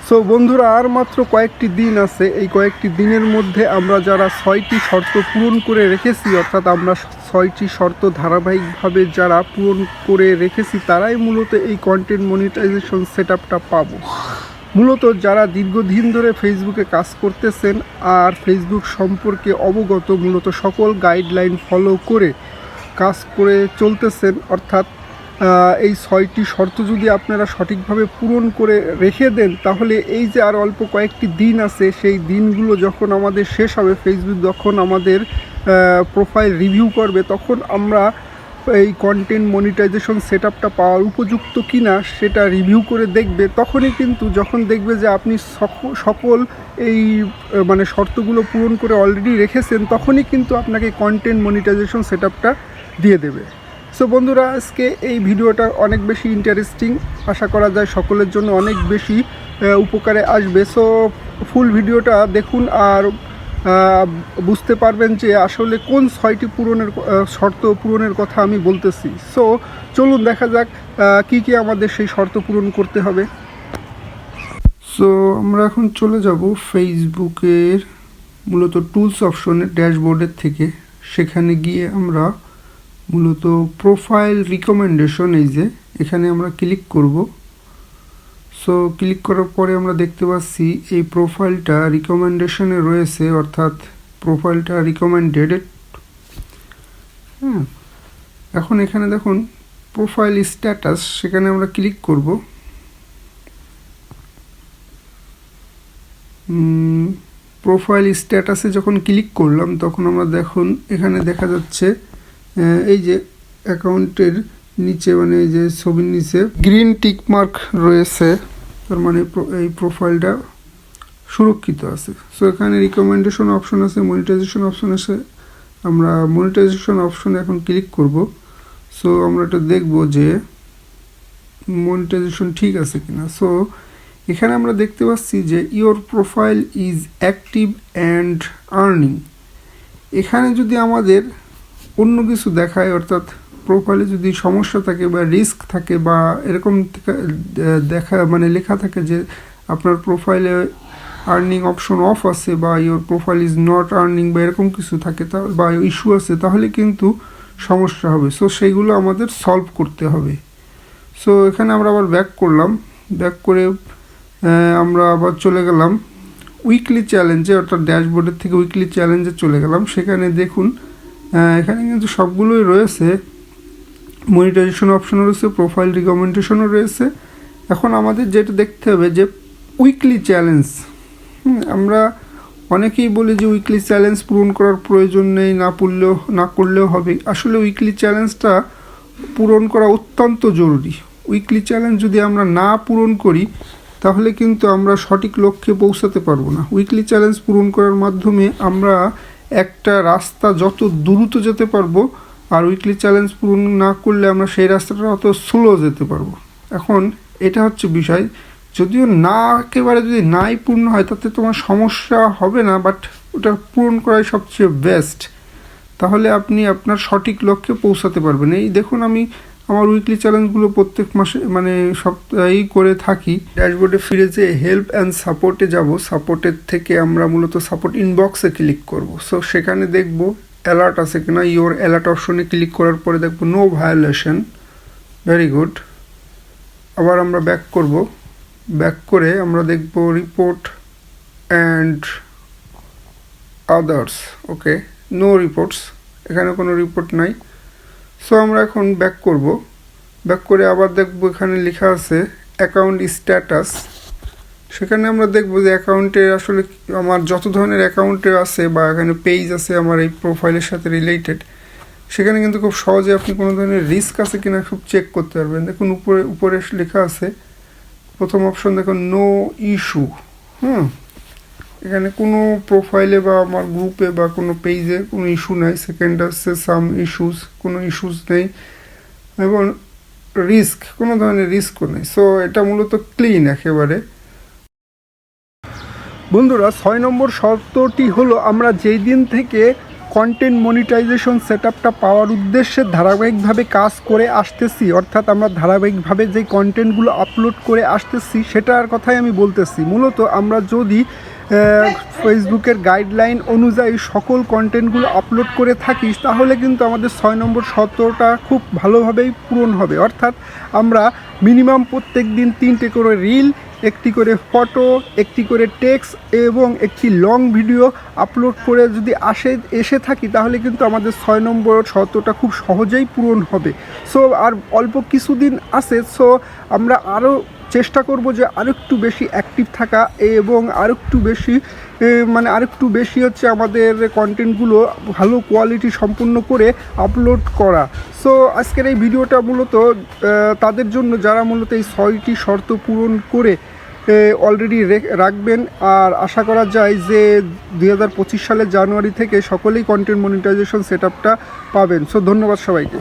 So বন্ধুরা, আর মাত্র কয়েকটি দিন আছে। এই কয়েকটি দিনের মধ্যে আমরা যারা 6টি শর্ত পূরণ করে রেখেছি, অর্থাৎ আমরা 6টি শর্ত ধারাবাহিকভাবে যারা পূরণ করে রেখেছি, তারাই মূলত এই কন্টেন্ট মনিটাইজেশন সেটআপটা পাবো। মূলত যারা দীর্ঘদিন ধরে ফেসবুকে কাজ করতেছেন আর ফেসবুক সম্পর্কে অবগত, মূলত সকল গাইডলাইন ফলো করে কাজ করে চলতেছেন, অর্থাৎ এই 6টি শর্ত যদি আপনারা সঠিকভাবে পূরণ করে রেখে দেন, তাহলে এই যে আর অল্প কয়েকটি দিন আছে, সেই দিনগুলো যখন আমাদের শেষ হবে, ফেসবুক যখন আমাদের প্রোফাইল রিভিউ করবে, তখন আমরা এই কন্টেন্ট মনিটাইজেশন সেটআপটা পাওয়ার উপযুক্ত কিনা সেটা রিভিউ করে দেখবে। তখনই কিন্তু যখন দেখবে যে আপনি সকল এই মানে শর্তগুলো পূরণ করে অলরেডি রেখেছেন, তখনই কিন্তু আপনাকে কন্টেন্ট মনিটাইজেশন সেটআপটা দিয়ে দেবে। সো বন্ধুরা, আজকে এই ভিডিওটা অনেক বেশি ইন্টারেস্টিং, আশা করা যায় সকলের জন্য অনেক বেশি উপকারে আসবে। সো ফুল ভিডিওটা দেখুন আর বুঝতে পারবেন যে আসলে কোন 6টি শর্ত পূরণের কথা আমি বলতেছি। সো চলুন দেখা যাক কি কি আমাদের সেই শর্ত পূরণ করতে হবে। সো আমরা এখন চলে যাব ফেসবুকের মূলত টুলস অপশনের ড্যাশবোর্ডের থেকে। সেখানে গিয়ে আমরা মূলত প্রোফাইল রিকমেন্ডেশন, এই যে এখানে আমরা ক্লিক করব। সো ক্লিক করার পরে আমরা দেখতে পাচ্ছি এই প্রোফাইলটা রিকমেন্ডেশনে রয়েছে, অর্থাৎ প্রোফাইলটা রিকমেন্ডেড। হ্যাঁ, এখন এখানে দেখুন প্রোফাইল স্ট্যাটাস, সেখানে আমরা ক্লিক করব। প্রোফাইল স্ট্যাটাসে যখন ক্লিক করলাম, তখন আমরা দেখুন এখানে দেখা যাচ্ছে এই যে অ্যাকাউন্টের নিচে, মানে এই যে ছবির নিচে গ্রিন টিক মার্ক রয়েছে, তার মানে এই প্রোফাইলটা সুরক্ষিত আছে। সো এখানে রিকমেন্ডেশন অপশন আছে, মনিটাইজেশন অপশন আছে। আমরা মনিটাইজেশন অপশনে এখন ক্লিক করব। সো আমরা এটা দেখব যে মনিটাইজেশন ঠিক আছে কিনা। সো এখানে আমরা দেখতে পাচ্ছি যে your profile is active and earning. এখানে যদি আমাদের অন্য কিছু দেখায়, অর্থাৎ প্রোফাইলে যদি সমস্যা থাকে বা রিস্ক থাকে বা এরকম দেখা মানে লেখা থাকে যে আপনার প্রোফাইলে আর্নিং অপশন অফ আছে বা your profile is not earning বা এরকম কিছু থাকে বা ইস্যু আছে, তাহলে কিন্তু সমস্যা হবে। সো সেইগুলো আমাদের সলভ করতে হবে। সো এখানে আমরা আবার ব্যাক করলাম, ব্যাক করে আমরা আবার চলে গেলাম উইকলি চ্যালেঞ্জে, অর্থাৎ ড্যাশবোর্ডের থেকে উইকলি চ্যালেঞ্জে চলে গেলাম। সেখানে দেখুন এখানে কিন্তু সবগুলোই রয়েছে, মনিটাইজেশন অপশনও রয়েছে, প্রোফাইল রিকমেন্ডেশনও রয়েছে। এখন আমাদের যেটা দেখতে হবে যে উইকলি চ্যালেঞ্জ। আমরা অনেকেই বলি যে উইকলি চ্যালেঞ্জ পূরণ করার প্রয়োজন নেই, না করলেও হবে। আসলে উইকলি চ্যালেঞ্জটা পূরণ করা অত্যন্ত জরুরি। উইকলি চ্যালেঞ্জ যদি আমরা না পূরণ করি, তাহলে কিন্তু আমরা সঠিক লক্ষ্যে পৌঁছাতে পারবো না। উইকলি চ্যালেঞ্জ পূরণ করার মাধ্যমে আমরা একটা রাস্তা যত দ্রুত যেতে পারবো, আর উইকলি চ্যালেঞ্জ পূরণ না করলে আমরা সেই রাস্তাটা অত স্লো যেতে পারবো। এখন এটা হচ্ছে বিষয়, যদিও না একেবারে যদি নাই পূর্ণ হয়, তাতে তোমার সমস্যা হবে না, বাট ওটা পূরণ করাই সবচেয়ে বেস্ট। তাহলে আপনি আপনার সঠিক লক্ষ্যে পৌঁছাতে পারবেন। এই দেখুন, আমি আমার উইকলি চ্যালেঞ্জগুলো প্রত্যেক মাসে মানে সপ্তাহেই করে থাকি। ড্যাশবোর্ডে ফিরে যেয়ে হেল্প অ্যান্ড সাপোর্টে যাব। সাপোর্টের থেকে আমরা মূলত সাপোর্ট ইনবক্সে ক্লিক করব। সো সেখানে দেখব অ্যালার্ট আছে কিনা। ইওর অ্যালার্ট অপশনে ক্লিক করার পরে দেখব নো ভায়োলেশন, ভেরি গুড। আবার আমরা ব্যাক করব, ব্যাক করে আমরা দেখব report and others, okay, no reports, এখানে কোনো রিপোর্ট নাই। সো আমরা এখন ব্যাক করব, ব্যাক করে আবার দেখব এখানে লেখা আছে অ্যাকাউন্ট স্ট্যাটাস। সেখানে আমরা দেখব যে অ্যাকাউন্টে আসলে আমার যত ধরনের অ্যাকাউন্টে আছে বা এখানে পেজ আছে আমার এই প্রোফাইলের সাথে রিলেটেড, সেখানে কিন্তু খুব সহজে আপনি কোনো ধরনের রিস্ক আছে কিনা খুব চেক করতে পারবেন। দেখুন উপরে লেখা আছে, প্রথম অপশন দেখুন নো ইস্যু। এখানে কোনো প্রোফাইলে বা আমার গ্রুপে বা কোনো পেজে কোনো ইস্যু নাই। সেকেন্ড আসছে সাম ইস্যুস, কোনো ইস্যুস নেই, এবং রিস্ক, কোনো ধরনের রিস্কও নেই। সো এটা মূলত ক্লিন একেবারে। বন্ধুরা, 6 নম্বর শর্তটি হলো আমরা যেই দিন থেকে কন্টেন্ট মনিটাইজেশন সেটআপটা পাওয়ার উদ্দেশ্যে ধারাবাহিকভাবে কাজ করে আসতেছি, অর্থাৎ আমরা ধারাবাহিকভাবে যে কন্টেন্টগুলো আপলোড করে আসতেছি সেটার কথাই আমি বলতেছি। মূলত আমরা যদি ফেসবুকের গাইডলাইন অনুযায়ী সকল কন্টেন্টগুলো আপলোড করে থাকি তাহলে কিন্তু আমাদের 6 নম্বর শর্তটা খুব ভালোভাবেই পূরণ হবে। অর্থাৎ আমরা মিনিমাম প্রত্যেক দিন 3টে করে রিল, একটি করে ফটো, একটি করে টেক্সট এবং একটি লং ভিডিও আপলোড করে যদি এসে থাকি তাহলে কিন্তু আমাদের 6 নম্বর শর্তটা খুব সহজেই পূরণ হবে। সো আর অল্প কিছুদিন আছে, সো আমরা আরও চেষ্টা করব যে আরেকটু বেশি অ্যাক্টিভ থাকা এবং আরেকটু বেশি হচ্ছে আমাদের কন্টেন্টগুলো ভালো কোয়ালিটি সম্পন্ন করে আপলোড করা। সো আজকের এই ভিডিওটা মূলত তাদের জন্য যারা মূলত এই 6টি শর্ত পূরণ করে অলরেডি রাখবেন। আর আশা করা যায় যে 2025 সালের জানুয়ারি থেকে সকলেই কন্টেন্ট মনিটাইজেশন সেটআপটা পাবেন। সো ধন্যবাদ সবাইকে।